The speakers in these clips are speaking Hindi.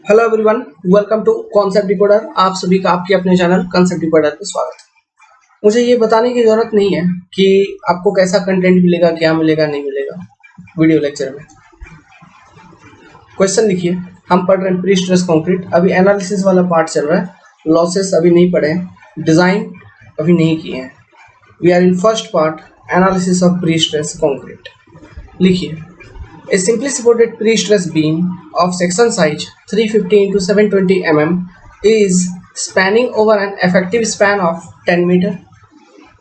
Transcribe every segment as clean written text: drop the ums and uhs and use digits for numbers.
Hello everyone, welcome to concept decoder. आप सभी का आपके अपने चैनल कॉन्सेप्ट डिकोडर पे स्वागत है। मुझे ये बताने की ज़रूरत नहीं है कि आपको कैसा कंटेंट मिलेगा, क्या मिलेगा, नहीं मिलेगा वीडियो लेक्चर में। क्वेश्चन लिखिए। हम पढ़ रहे हैं प्री स्ट्रेस कंक्रीट, अभी एनालिसिस वाला पार्ट चल रहा है। लॉसेस अभी नहीं पढ़े हैं, डिज़ाइन अभी नहीं किए हैं। We are in first part, analysis of prestress concrete. लिखिए, a simply supported pre-stress beam of section size 350 into 720 mm is spanning over an effective span of 10 meter.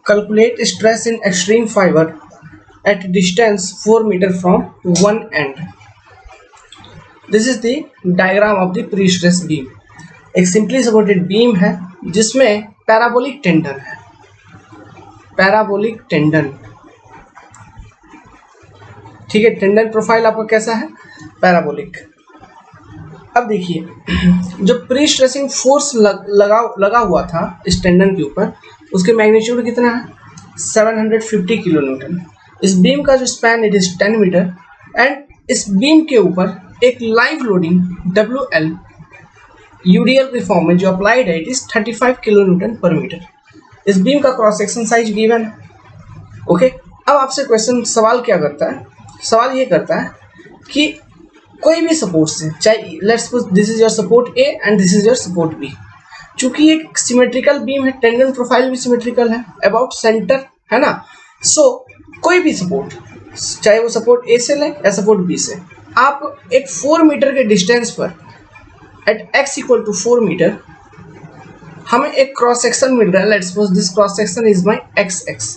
Calculate stress in extreme fiber at distance 4 meter from one end. This is the diagram of the pre-stress beam. एक simply supported beam है जिसमें parabolic tendon है। parabolic tendon, ठीक है। टेंडन प्रोफाइल आपका कैसा है? पैराबोलिक। अब देखिए, जो प्री स्ट्रेसिंग फोर्स लगा हुआ था इस टेंडन के ऊपर, उसके मैग्नीट्यूड कितना है? 750 किलो न्यूटन। इस बीम का जो span it is 10 metre and इस बीम के ऊपर एक लाइव लोडिंग WL यूडीएल के फॉर्म में जो अप्लाइड है इट इज 35 किलो न्यूटन पर मीटर। इस बीम का क्रॉस सेक्शन साइज गिवन है। ओके, अब आपसे क्वेश्चन सवाल क्या करता है? सवाल ये करता है कि कोई भी सपोर्ट से, चाहे let's suppose this is your support A and this is your support B, चूंकि एक सिमेट्रिकल बीम है, टेंडन प्रोफाइल भी सिमेट्रिकल है अबाउट सेंटर, है ना। सो कोई भी सपोर्ट, चाहे वो सपोर्ट A से ले या सपोर्ट B से, आप एक 4 मीटर के डिस्टेंस पर at x equal to 4 metre हमें एक क्रॉस सेक्शन मिल रहा है। Let's suppose this cross section is my XX।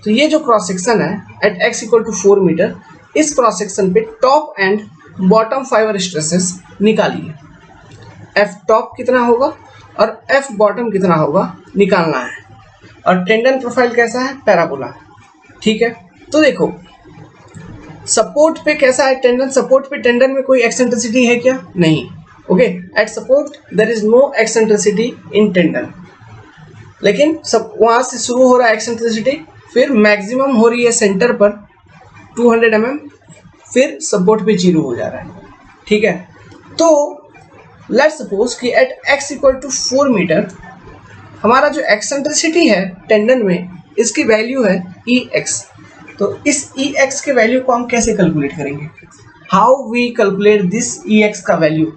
तो ये जो क्रॉस सेक्शन है at x equal to 4 metre, इस क्रॉस सेक्शन पे top and bottom fibre stresses निकालिए। F टॉप कितना होगा और F बॉटम कितना होगा निकालना है। और टेंडन प्रोफाइल कैसा है? पैराबोला। ठीक है, तो देखो सपोर्ट पे कैसा है टेंडन? सपोर्ट पे टेंडन में कोई एक्सेंट्रिसिटी है क्या? नहीं। Okay, at support there is no eccentricity in tendon, लेकिन सब वहां से शुरू हो रहा है एक्सेंट्रिसिटी, फिर मैक्सिमम हो रही है सेंटर पर 200 mm, फिर सपोर्ट पे 0 हो जा रहा है। ठीक है, तो लेट्स सपोज कि at x equal to 4 metre हमारा जो एक्सेंट्रिसिटी है टेंडन में, इसकी वैल्यू है EX। तो इस EX के वैल्यू को हम कैसे कैलकुलेट करेंगे? How we calculate this EX का वैल्यू?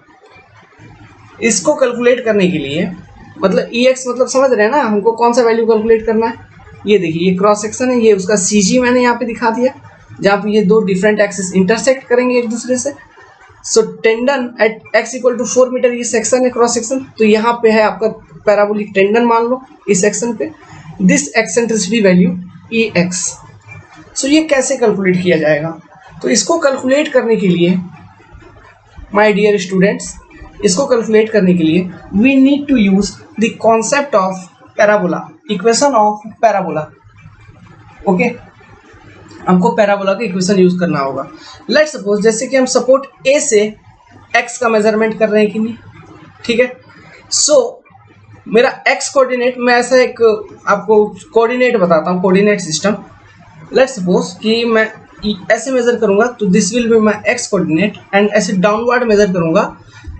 इसको कैलकुलेट करने के लिए मतलब EX मतलब समझ रहे हैं ना, हमको कौन सा वैल्यू कैलकुलेट करना है। ये देखिए, ये क्रॉस सेक्शन है, ये उसका CG मैंने यहाँ पे दिखा दिया, जहाँ पे ये दो डिफरेंट एक्सिस इंटरसेक्ट करेंगे एक दूसरे से। So tendon at x equal to 4 metre ये सेक्शन है, क्रॉस सेक्शन, तो यहाँ पे है आपका पैराबोलिक टेंडन मान लो इस सेक्शन पे। This eccentricity value EX। सो ये कैसे कैलकुलेट किया जाएगा? तो इसको कैलकुलेट करने के लिए माय डियर स्टूडेंट्स, इसको कैलकुलेट करने के लिए we need to use the concept of parabola, equation of parabola. Okay, हमको पैराबोला का इक्वेशन यूज करना होगा। लेट्स सपोज जैसे कि हम सपोर्ट A से x का मेजरमेंट कर रहे हैं कि नहीं, ठीक है। सो मेरा x कोऑर्डिनेट, मैं ऐसा एक आपको कोऑर्डिनेट बताता हूँ, कोऑर्डिनेट सिस्टम। लेट्स सपोज कि मैं ऐसे मेजर करूंगा तो this will be my x coordinate, and ऐसे डाउनवर्ड मेजर करूंगा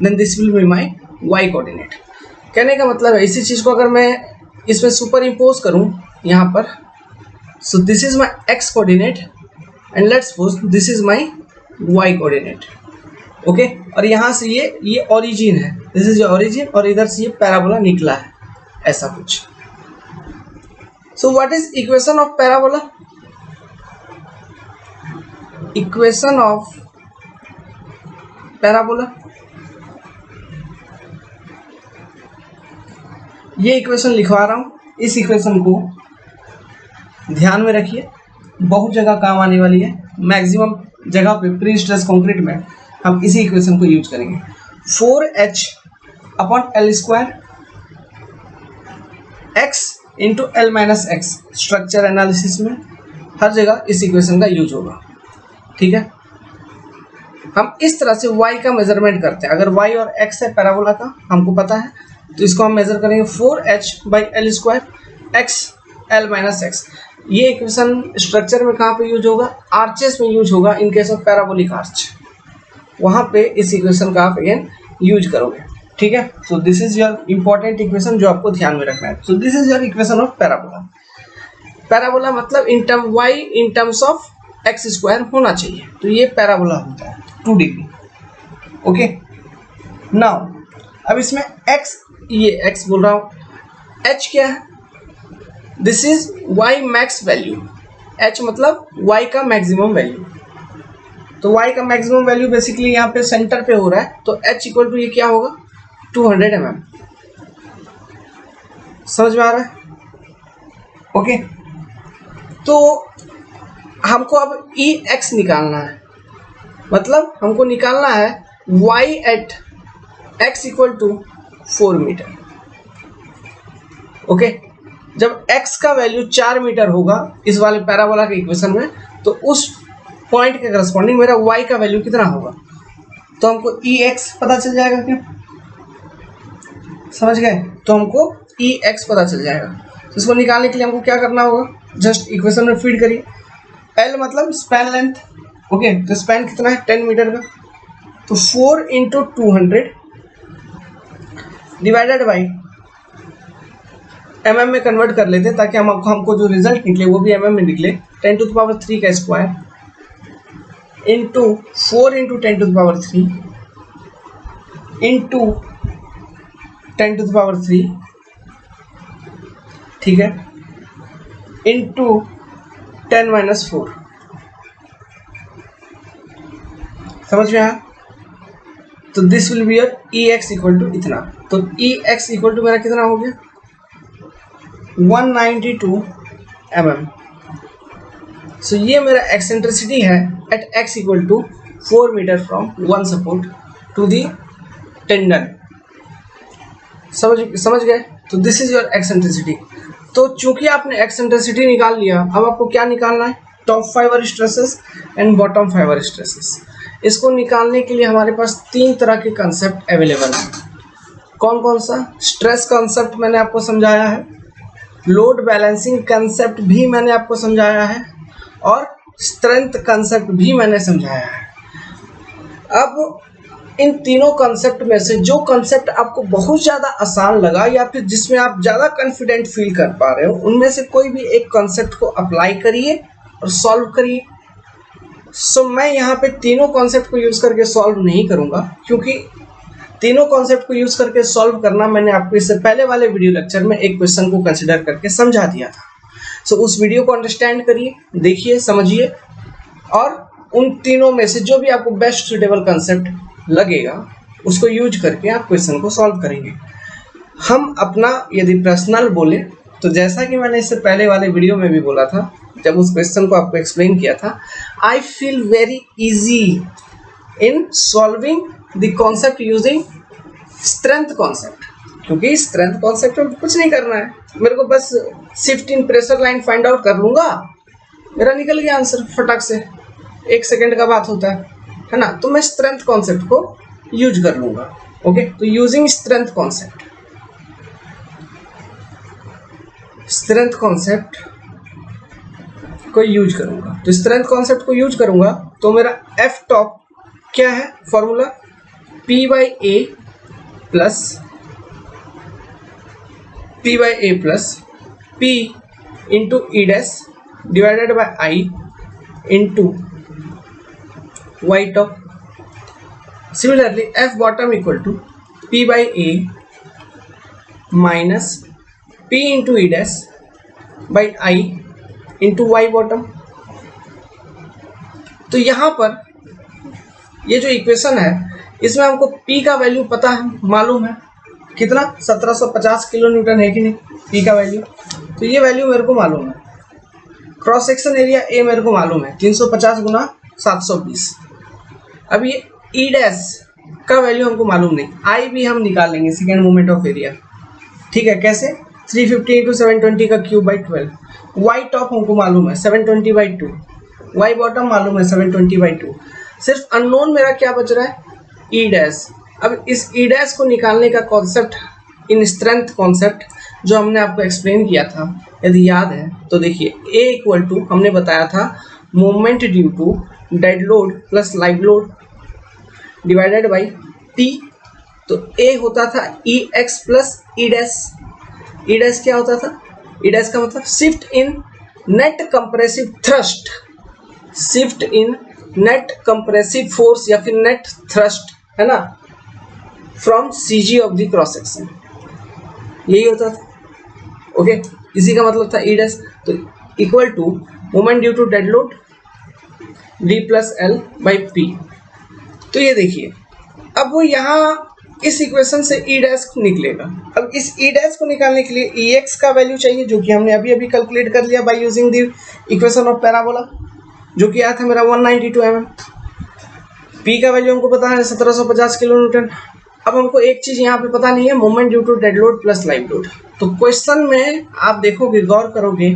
then this will be my y coordinate. कहने का मतलब है इसी चीज को अगर मैं इसमें सुपर इम्पोज करूं यहाँ पर, सो this is my x coordinate and let's suppose this is my y coordinate. Okay, और यहाँ से ये ओरिजिन है, दिस इज योर ओरिजिन, और इधर से ये पैराबोला निकला है, ऐसा कुछ। So what is equation of parabola? Equation of parabola, ये इक्वेशन लिखवा रहा हूँ। इस इक्वेशन को ध्यान में रखिए, बहुत जगह काम आने वाली है। मैक्सिमम जगह पे प्री स्ट्रेस कंक्रीट में हम इसी इक्वेशन को यूज करेंगे। 4H upon L square x into L minus x, structure analysis में हर जगह इस इक्वेशन का यूज होगा। ठीक है, हम इस तरह से y का मेजरमेंट करते हैं। अगर y और x है पैराबोला का, हमको पता है, तो इसको हम मेजर करेंगे 4H by L square x L minus x. ये इक्वेशन स्ट्रक्चर में कहाँ पे यूज होगा? आर्चेस में यूज होगा in case of parabolic arch. वहाँ पे इस इक्वेशन का आप अगेन यूज करोगे। ठीक है, so this is your important equation जो आपको ध्यान में रखना है। So this is your equation of parabola. Parabola मतलब in term y in terms of x square होना चाहिए, तो ये पैराबोला होता है 2 डिग्री। ओके, नाउ अब इसमें x, ये x बोल रहा हूँ, h क्या है, this is y max value, h मतलब y का मैक्सिमम वैल्यू। तो y का मैक्सिमम वैल्यू बेसिकली यहाँ पे सेंटर पे हो रहा है, तो h इक्वल टू ये क्या होगा 200 mm। समझ में आ रहा है? ओके, तो हमको अब ex निकालना है, मतलब हमको निकालना है y at x equal to 4 metre. Okay, जब x का वैल्यू 4 मीटर होगा इस वाले पैराबोला के इक्वेशन में, तो उस पॉइंट के करस्पॉन्डिंग मेरा y का वैल्यू कितना होगा, तो हमको ex पता चल जाएगा। क्या समझ गए? तो हमको ex पता चल जाएगा। तो इसको निकालने के लिए हमको क्या करना होगा, जस्ट इक्वेशन में फीड करिए। L मतलब स्पैन लेंथ। ओके, तो स्पैन कितना है 10 मीटर का, तो 4 इंटू 200 डिवाइडेड बाई mm में कन्वर्ट कर लेते ताकि हमको जो रिजल्ट निकले वो भी mm में निकले। 10 टू द पावर 3 का square into 4 into 10 to the power 3 into 10 to the power 3, ठीक है, इंटू 10 माइनस 4। समझ में आया? तो this will be your ex equal to इतना। तो ex इक्वल टू मेरा कितना हो गया 192 mm। सो ये मेरा एक्सेंट्रिसिटी है at x equal to 4 metre from one support to the tendon. समझ गए? तो दिस इज योर एक्सेंट्रिसिटी। तो चूंकि आपने एक्सेंट्रिसिटी निकाल लिया, अब आपको क्या निकालना है, top fibre stresses and bottom fibre stresses. इसको निकालने के लिए हमारे पास 3 तरह के कंसेप्ट अवेलेबल हैं। कौन कौन सा? स्ट्रेस कंसेप्ट मैंने आपको समझाया है, लोड बैलेंसिंग कंसेप्ट भी मैंने आपको समझाया है, और स्ट्रेंथ कंसेप्ट भी मैंने समझाया है। अब इन तीनों कंसेप्ट में से जो कंसेप्ट आपको बहुत ज़्यादा आसान लगा या फिर जिसमें आप ज़्यादा कॉन्फिडेंट फील कर पा रहे हो, उनमें से कोई भी एक कंसेप्ट को अप्लाई करिए और सॉल्व करिए। सो मैं यहाँ पे तीनों कॉन्सेप्ट को यूज़ करके सॉल्व नहीं करूँगा, क्योंकि तीनों कॉन्सेप्ट को यूज़ करके सॉल्व करना मैंने आपको इससे पहले वाले वीडियो लेक्चर में एक क्वेश्चन को कंसिडर करके समझा दिया था। सो उस वीडियो को अंडरस्टैंड करिए, देखिए, समझिए, और उन तीनों में से जो भी आपको बेस्ट सुटेबल कंसेप्ट लगेगा उसको यूज करके आप क्वेश्चन को सॉल्व करेंगे। हम अपना यदि पर्सनल बोले तो जैसा कि मैंने इससे पहले वाले वीडियो में भी बोला था, जब उस क्वेश्चन को आपको एक्सप्लेन किया था, I feel very easy in solving the concept using strength concept, क्योंकि स्ट्रेंथ कॉन्सेप्ट में कुछ नहीं करना है, मेरे को बस shift in pressure line find out कर लूँगा, मेरा निकल गया आंसर फटाक से, 1 सेकेंड का बात होता है ना। तो मैं स्ट्रेंथ कॉन्सेप्ट को यूज कर लूँगा। ओके, तो यूजिंग स्ट्रेंथ कॉन्सेप्ट को यूज करूँगा। तो स्ट्रेंथ कॉन्सेप्ट को यूज करूँगा तो मेरा एफ टॉप क्या है, formula P/A plus P into e dash divided by I into y top. Similarly F bottom equal to P/A minus P into e dash by I into y bottom. तो यहाँ पर ये जो इक्वेशन है इसमें हमको P का वैल्यू पता है, मालूम है कितना, 1750 किलो न्यूटन है कि नहीं P का वैल्यू। तो ये वैल्यू मेरे को मालूम है। क्रॉस सेक्शन एरिया A मेरे को मालूम है 350 गुना 720। अब ये ई डैश का वैल्यू हमको मालूम नहीं, आई भी हम निकाल लेंगे, सेकेंड मोमेंट ऑफ एरिया, ठीक है। कैसे? 350 इंटू 720 का क्यूब बाई 12। वाई टॉप हमको मालूम है 720/2, वाई बॉटम मालूम है 720/2। सिर्फ अननोन मेरा क्या बच रहा है, ई डैश। अब इस ई डैश को निकालने का कॉन्सेप्ट इन स्ट्रेंथ कॉन्सेप्ट जो हमने आपको एक्सप्लेन किया था, यदि याद है तो देखिए, ए इक्वल टू हमने बताया था moment due to dead load plus live load divided by T तो ए होता था e x plus e dash. E dash क्या होता था? ई डैश का मतलब shift in net compressive thrust, shift in net compressive force या फिर नेट थ्रस्ट, है ना, from CG of the cross section, यही होता था। ओके, इसी का मतलब था ई डैश। तो equal to moment due to dead load D plus L by P. तो ये देखिए, अब वो यहाँ इस इक्वेशन से ई डैश निकलेगा। अब इस ई डैश को निकालने के लिए ई एक्स का वैल्यू चाहिए, जो कि हमने अभी अभी कैलकुलेट कर लिया by using the equation of parabola, जो कि आया था मेरा 192 mm। पी का वैल्यू हमको पता है 1750 किलो न्यूटन। अब हमको एक चीज़ यहाँ पे पता नहीं है, moment due to dead load plus live load. तो क्वेश्चन में आप देखोगे, गौर करोगे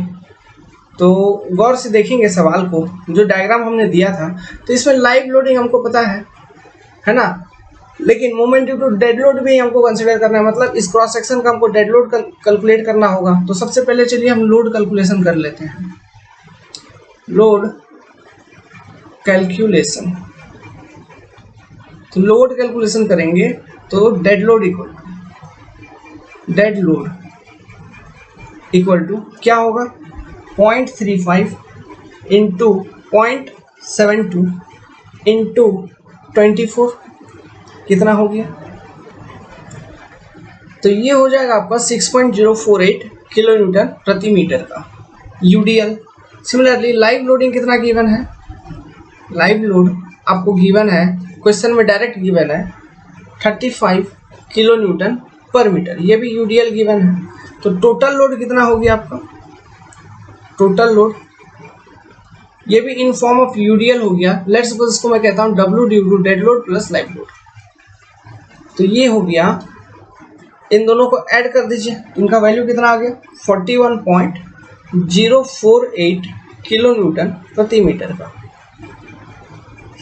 तो गौर से देखेंगे सवाल को, जो डायग्राम हमने दिया था, तो इसमें लाइव लोडिंग हमको पता है ना, लेकिन moment due to dead load भी हमको कंसिडर करना है। मतलब इस क्रॉस सेक्शन का हमको डेड लोड कैलकुलेट करना होगा। तो सबसे पहले चलिए हम लोड कैलकुलेशन कर लेते हैं। लोड कैलकुलेशन, तो लोड कैलकुलेशन करेंगे तो डेड लोड इक्वल टू क्या होगा, 0.35 इंटू 0.72 इंटू 24, कितना हो गया? तो ये हो जाएगा आपका 6.048 किलो न्यूटन प्रति मीटर का यूडीएल। सिमिलरली लाइव लोडिंग कितना गिवन है? लाइव लोड आपको गिवन है, क्वेश्चन में डायरेक्ट गिवन है 35 किलो न्यूटन पर मीटर, ये भी यूडीएल गिवन है। तो टोटल लोड कितना हो गया आपका? टोटल लोड ये भी इन फॉर्म ऑफ यूडीएल हो गया। लेट्स सपोज इसको मैं कहता हूँ W due to dead load plus live load. तो ये हो गया, इन दोनों को ऐड कर दीजिए, इनका वैल्यू कितना आ गया? 41.048 किलो न्यूटन प्रति मीटर का।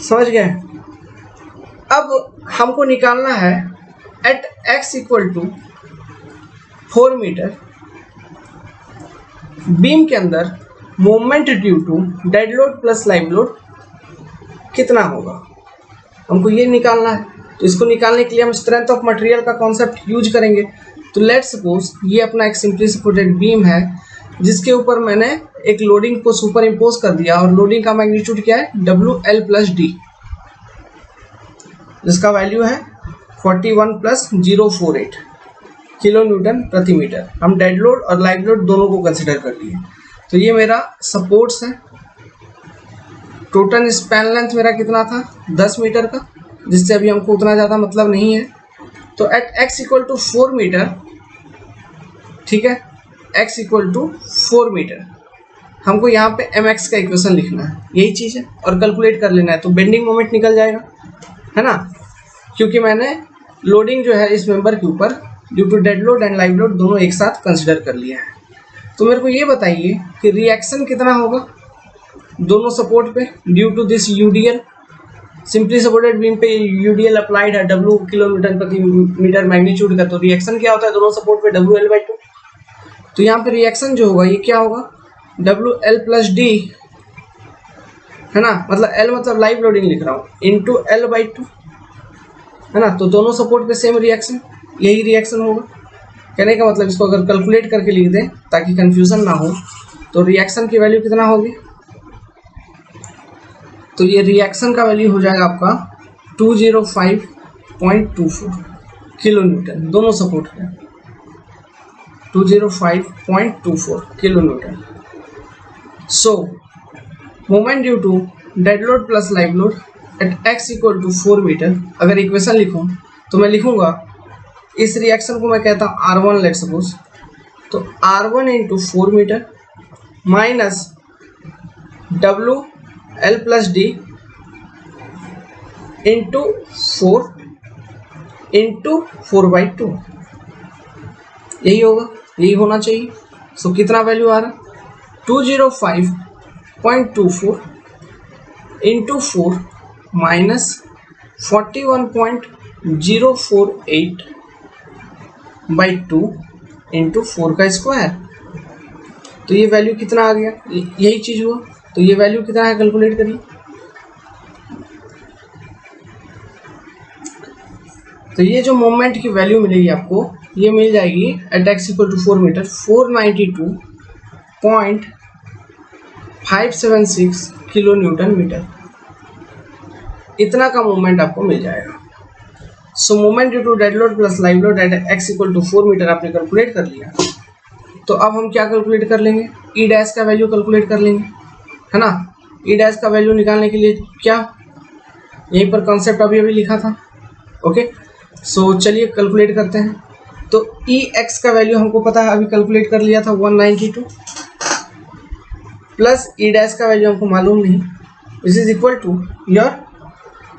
समझ गए? अब हमको निकालना है at x equal to 4 metre beam के अंदर moment due to dead load plus live load कितना होगा, हमको ये निकालना है। तो इसको निकालने के लिए हम स्ट्रेंथ ऑफ मटेरियल का कॉन्सेप्ट यूज करेंगे। तो लेट्स सपोज ये अपना एक सिंपली सपोर्टेड बीम है, जिसके ऊपर मैंने एक लोडिंग को सुपर इम्पोज कर दिया, और लोडिंग का मैग्नीट्यूड क्या है? WL प्लस डी, जिसका वैल्यू है 41.048 किलो न्यूटन प्रति मीटर। हम डेड लोड और लाइव लोड दोनों को कंसिडर कर लिए। तो ये मेरा सपोर्ट्स है। टोटल स्पैन लेंथ मेरा कितना था? 10 मीटर का, जिससे अभी हमको उतना ज़्यादा मतलब नहीं है। तो at x equal to 4 metre, ठीक है, x इक्वल टू 4 मीटर, हमको यहाँ पे mx का इक्वेशन लिखना है, यही चीज़ है, और कैलकुलेट कर लेना है। तो बेंडिंग मोमेंट निकल जाएगा, है ना, क्योंकि मैंने लोडिंग जो है इस मेंबर के ऊपर due to dead load and live load दोनों एक साथ कंसिडर कर लिया है। तो मेरे को ये बताइए कि रिएक्शन कितना होगा दोनों सपोर्ट पे due to this UDL. Simply supported beam पे यूडीएल अप्लाइड है W किलो न्यूटन प्रति मीटर मैग्नीट्यूड का। तो रिएक्शन क्या होता है दोनों सपोर्ट पे? WL/2। तो यहाँ पे रिएक्शन जो होगा ये क्या होगा? WL प्लस डी, है ना, मतलब L मतलब लाइव लोडिंग लिख रहा हूँ, इंटू L/2, है ना। तो दोनों सपोर्ट पे सेम रिएक्शन, यही रिएक्शन होगा। कहने का मतलब इसको अगर कैलकुलेट करके लिख दें ताकि कंफ्यूजन ना हो, तो रिएक्शन की वैल्यू कितना होगी? तो ये रिएक्शन का वैल्यू हो जाएगा आपका 205.24 किलो न्यूटन, दोनों सपोर्ट पे 205.24 kilo newton. So moment due to dead load plus live load at x equal to 4 metre. अगर इक्वेशन लिखूं तो मैं लिखूंगा, इस रिएक्शन को मैं कहता हूँ R1 लेट सपोज। तो R1 into 4 metre minus WL plus D into 4 into 4/2, यही होगा, यही होना चाहिए। सो कितना वैल्यू आ रहा है? 205.24 इंटू 4 माइनस 41.048/2 इंटू 4 का स्क्वायर। तो ये वैल्यू कितना आ गया? यही चीज़ हुआ। तो ये वैल्यू कितना है, कैलकुलेट करिए। तो ये जो मोमेंट की वैल्यू मिलेगी आपको, ये मिल जाएगी at x equal to 4 metre 492.576 kilo newton metre, इतना का मोमेंट आपको मिल जाएगा। So moment due to dead load plus live load at x equal to 4 metre आपने कैलकुलेट कर लिया। तो अब हम क्या कैलकुलेट कर लेंगे, ई डैश का वैल्यू कैलकुलेट कर लेंगे, है ना। ई डैश का वैल्यू निकालने के लिए क्या, यहीं पर कॉन्सेप्ट अभी अभी लिखा था। ओके, सो चलिए कैलकुलेट करते हैं। तो ई एक्स का वैल्यू हमको पता है, अभी कैलकुलेट कर लिया था 192 प्लस ई डैश का वैल्यू हमको मालूम नहीं, which is equal to your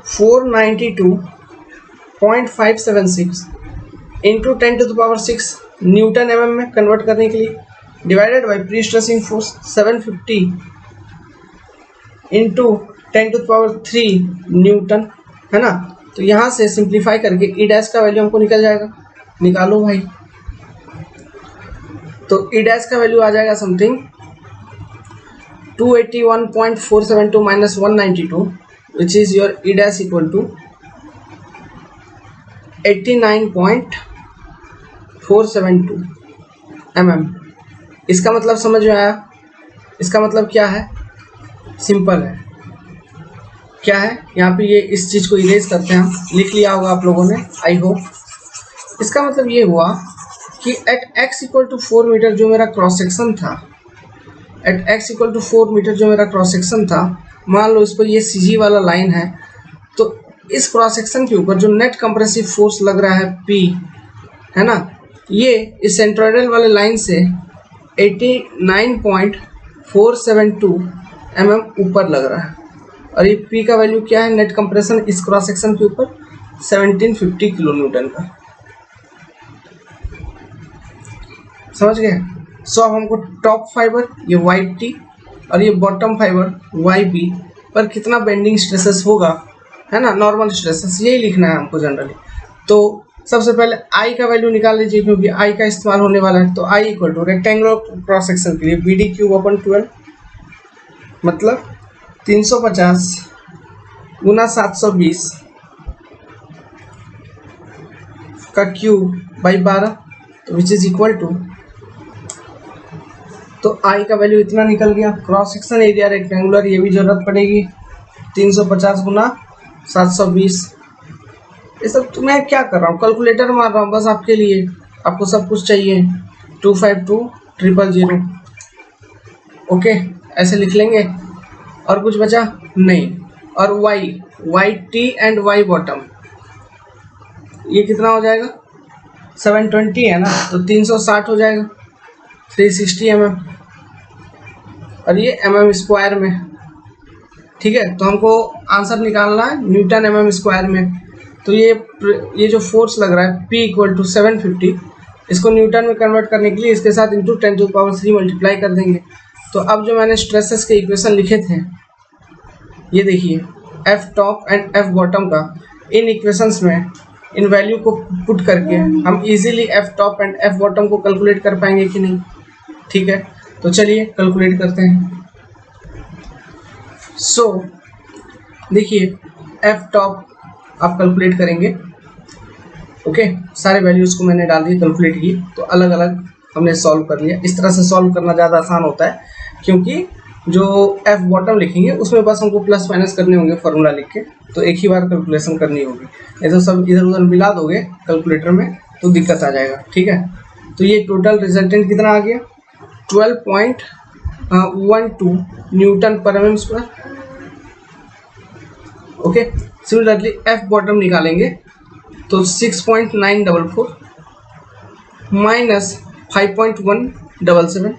492.576 into 10⁶ newton m में कन्वर्ट करने के लिए, divided by pre stressing force 750 into 10⁻³ newton, है ना। तो यहाँ से सिंप्लीफाई करके ई डैश का वैल्यू हमको निकल जाएगा, निकालो भाई। तो ई डैश का वैल्यू आ जाएगा something 281.472 minus 192 which is your e dash equal to 89.472 mm। इसका मतलब समझ में आया, इसका मतलब क्या है, सिंपल है। क्या है यहाँ पे, ये इस चीज़ को इरेज करते हैं, हम लिख लिया होगा आप लोगों ने, आई होप। इसका मतलब ये हुआ कि at x equal to 4 metre जो मेरा क्रॉस सेक्शन था, at x equal to 4 metre जो मेरा क्रॉस सेक्शन था, मान लो इस पर ये CG वाला लाइन है, तो इस क्रॉस सेक्शन के ऊपर जो नेट कंप्रेसिव फोर्स लग रहा है P, है ना, ये इस सेंट्रोइडल वाले लाइन से 89.472 mm ऊपर लग रहा है। और ये P का वैल्यू क्या है, नेट कंप्रेशन इस क्रॉस सेक्शन के ऊपर 1750 किलो न्यूटन का, समझ गए। सो अब हमको टॉप फाइबर ये YT और ये बॉटम फाइबर YB पर कितना बेंडिंग स्ट्रेसेस होगा, है ना, नॉर्मल स्ट्रेसेस, यही लिखना है हमको जनरली। तो सबसे पहले I का वैल्यू निकाल लीजिए, क्योंकि I का इस्तेमाल होने वाला है। तो I equal two rectangular cross section के लिए BD³/12 मतलब 350 गुना 720 का क्यूब बाई 12, तो विच इज इक्वल टू, तो I का वैल्यू इतना निकल गया। क्रॉस सेक्शन एरिया रेक्टेंगुलर, ये भी जरूरत पड़ेगी, 350 गुना 720। ये सब तो मैं क्या कर रहा हूँ, कैलकुलेटर मार रहा हूँ बस आपके लिए, आपको सब कुछ चाहिए। 252,000, ओके, ऐसे लिख लेंगे। और कुछ बचा नहीं। और YT एंड Y बॉटम, ये कितना हो जाएगा, 720 है ना, तो 360 हो जाएगा, 360 mm, और ये mm स्क्वायर में, ठीक है। तो हमको आंसर निकालना है न्यूटन mm स्क्वायर में। तो ये जो फोर्स लग रहा है P इक्वल टू 750, इसको न्यूटन में कन्वर्ट करने के लिए इसके साथ इंटू 10⁻³ मल्टीप्लाई कर देंगे। तो अब जो मैंने स्ट्रेसेस के इक्वेशन लिखे थे, ये देखिए F top and F bottom का, इन इक्वेशंस में इन वैल्यू को पुट करके हम easily F top and F bottom को कैलकुलेट कर पाएंगे कि नहीं, ठीक है। तो चलिए कैलकुलेट करते हैं। सो देखिए F टॉप आप कैलकुलेट करेंगे, ओके, सारे वैल्यूज़ को मैंने डाल दिए, कैलकुलेट की, तो अलग अलग हमने सॉल्व कर लिया। इस तरह से सॉल्व करना ज़्यादा आसान होता है, क्योंकि जो F बॉटम लिखेंगे उसमें बस हमको प्लस माइनस करने होंगे फार्मूला लिख के, तो एक ही बार कैलकुलेशन करनी होगी। नहीं तो सब इधर उधर मिला दोगे कैलकुलेटर में तो दिक्कत आ जाएगा, ठीक है। तो ये टोटल रिजल्टेंट कितना आ गया, 12.12 न्यूटन पर mm square, okay. Similarly F bottom निकालेंगे तो 6.944 minus 5.177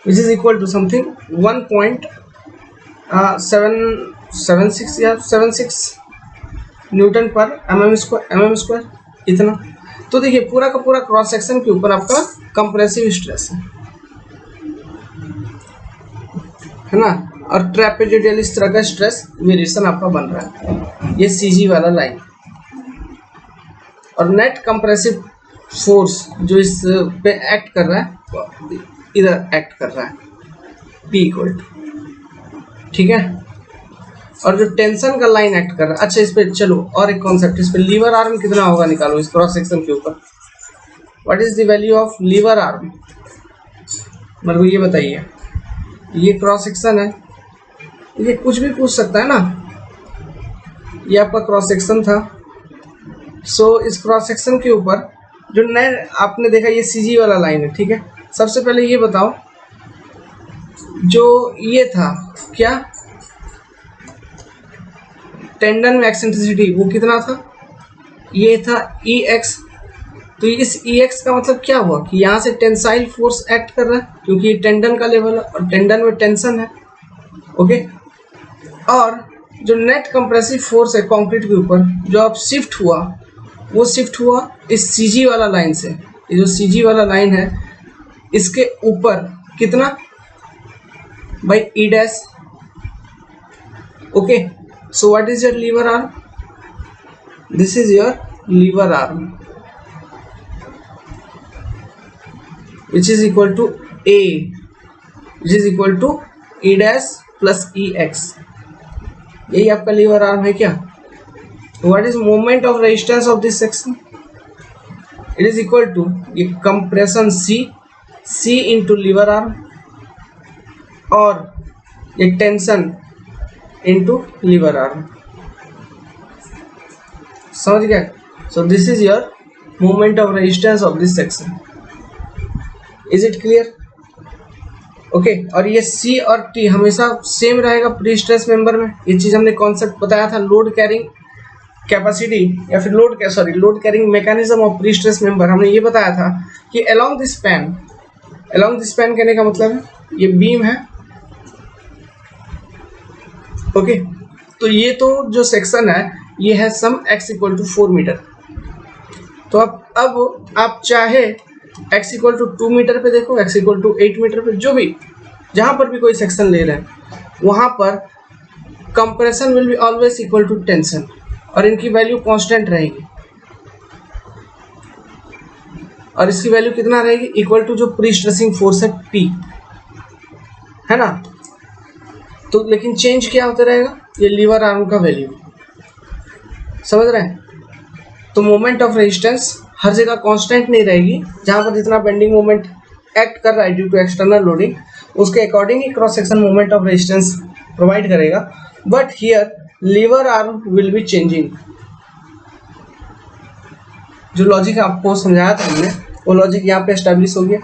which is equal to something 1.776 या 76 न्यूटन पर mm स्क्वायर, इतना। तो देखिए पूरा का पूरा क्रॉस सेक्शन के ऊपर आपका कंप्रेसिव स्ट्रेस है ना, और ट्रेपेजोइडल इस तरह का स्ट्रेस वेरिएशन आपका बन रहा है, ये CG वाला लाइन। और नेट कंप्रेसिव फोर्स जो इस पे एक्ट कर रहा है, इधर एक्ट कर रहा है, P इक्वल टू, ठीक है। और जो टेंशन का लाइन एक्ट कर रहा है। अच्छा इस पे चलो और एक कॉन्सेप्ट, इस पे लीवर आर्म कितना होगा निकालो इस क्रॉस सेक्शन के ऊपर। What is the value of lever arm, मतलब ये बताइए, ये क्रॉस सेक्शन है, ये कुछ भी पूछ सकता है ना, ये आपका क्रॉस सेक्शन था। सो इस क्रॉस सेक्शन के ऊपर जो नए आपने देखा ये सीजी वाला लाइन है, ठीक है। सबसे पहले ये बताओ जो ये था क्या टेंडन में एक्सेंट्रिसिटी वो कितना था, ये था EX। तो इस EX का मतलब क्या हुआ कि यहाँ से टेंसाइल फोर्स एक्ट कर रहा है क्योंकि ये टेंडन का लेवल है और टेंडन में टेंशन है, ओके। और जो नेट कंप्रेसिव फोर्स है कंक्रीट के ऊपर जो अब शिफ्ट हुआ वो शिफ्ट हुआ इस CG वाला लाइन से। ये जो CG वाला लाइन है इसके ऊपर कितना by E dash, okay। So what is your lever arm? This is your lever arm, which is equal to A, which is equal to E dash plus EX। यही आपका लीवर आर्म है क्या। What is moment of resistance of this section? It is equal to ये compression C into lever arm और ये टेंशन into lever arm, समझ गया। So this is your moment of resistance of this section, is it clear? Okay और ये C और T हमेशा सेम रहेगा प्री स्ट्रेस मेंबर में। ये चीज़ हमने कॉन्सेप्ट बताया था लोड कैरिंग कैपेसिटी या फिर load carrying mechanism of pre stress member. हमने ये बताया था कि अलोंग दिस स्पैन कहने का मतलब है ये बीम है, ओके। तो ये तो जो सेक्शन है ये है सम x इक्वल टू 4 मीटर। तो अब आप चाहे x इक्वल टू 2 मीटर पे देखो, x इक्वल टू 8 मीटर पे, जो भी जहाँ पर भी कोई सेक्शन ले रहे हैं वहाँ पर compression will be always equal to tension और इनकी वैल्यू कांस्टेंट रहेगी। और इसकी वैल्यू कितना रहेगी इक्वल टू जो प्री स्ट्रेसिंग फोर्स है P, है ना। तो लेकिन चेंज क्या होता रहेगा ये लीवर आर्म का वैल्यू, समझ रहे हैं। तो मोमेंट ऑफ रेजिस्टेंस हर जगह कांस्टेंट नहीं रहेगी, जहाँ पर जितना बेंडिंग मोमेंट एक्ट कर रहा है ड्यू टू एक्सटर्नल लोडिंग उसके अकॉर्डिंग ही cross section moment of resistance provide करेगा। But here lever arm will be changing. जो लॉजिक आपको समझाया था हमने वो लॉजिक यहाँ पे एस्टेब्लिश हो गया,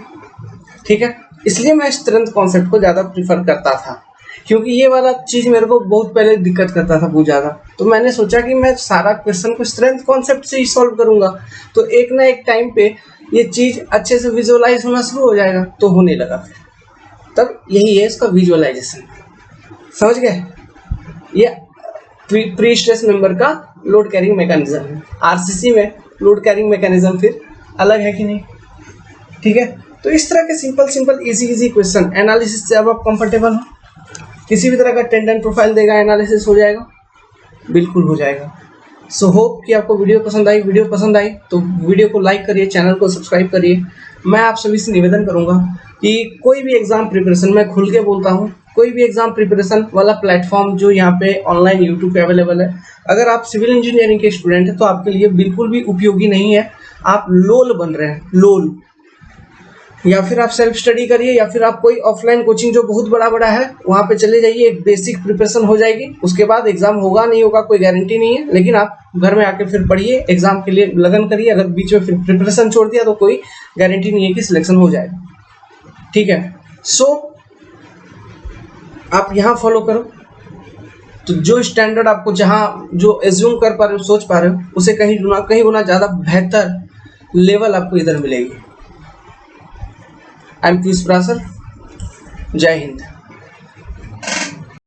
ठीक है। इसलिए मैं स्ट्रेंथ कॉन्सेप्ट को ज़्यादा प्रीफर करता था क्योंकि ये वाला चीज़ मेरे को बहुत पहले दिक्कत करता था बहुत ज़्यादा। तो मैंने सोचा कि मैं सारा क्वेश्चन को स्ट्रेंथ कॉन्सेप्ट से ही सॉल्व करूँगा, तो एक ना एक टाइम पे ये चीज़ अच्छे से विजुअलाइज होना शुरू हो जाएगा। तो होने लगा, तब यही है इसका विजुअलाइजेशन, समझ गए। ये प्री स्ट्रेस मेंबर का लोड कैरिंग मैकेनिज्म है। RCC में लोड कैरिंग मैकेनिज्म फिर अलग है कि नहीं, ठीक है। तो इस तरह के सिंपल इजी क्वेश्चन एनालिसिस से अब आप कंफर्टेबल हो, किसी भी तरह का टेंडन प्रोफाइल देगा एनालिसिस हो जाएगा, बिल्कुल हो जाएगा। सो होप कि आपको वीडियो पसंद आई तो वीडियो को लाइक करिए, चैनल को सब्सक्राइब करिए। मैं आप सभी से निवेदन करूंगा कि कोई भी एग्ज़ाम प्रिपरेशन, मैं खुल के बोलता हूं, कोई भी एग्ज़ाम प्रिपरेशन वाला प्लेटफॉर्म जो यहाँ पे ऑनलाइन यूट्यूब पे अवेलेबल है, अगर आप सिविल इंजीनियरिंग के स्टूडेंट हैं तो आपके लिए बिल्कुल भी उपयोगी नहीं है। आप लोल बन रहे हैं, लोल। या फिर आप सेल्फ स्टडी करिए या फिर आप कोई ऑफलाइन कोचिंग जो बहुत बड़ा है वहाँ पे चले जाइए, एक बेसिक प्रिपरेशन हो जाएगी। उसके बाद एग्जाम होगा नहीं होगा कोई गारंटी नहीं है, लेकिन आप घर में आके फिर पढ़िए, एग्जाम के लिए लगन करिए। अगर बीच में फिर प्रिपरेशन छोड़ दिया तो कोई गारंटी नहीं है कि सिलेक्शन हो जाएगा, ठीक है। सो आप यहाँ फॉलो करो, तो जो स्टैंडर्ड आपको जहाँ जो एज्यूम कर पा रहे हो, सोच पा रहे हो, उसे कहीं गुना ज़्यादा बेहतर लेवल आपको इधर मिलेगी। आई एम पीयूष प्रासर, जय हिंद।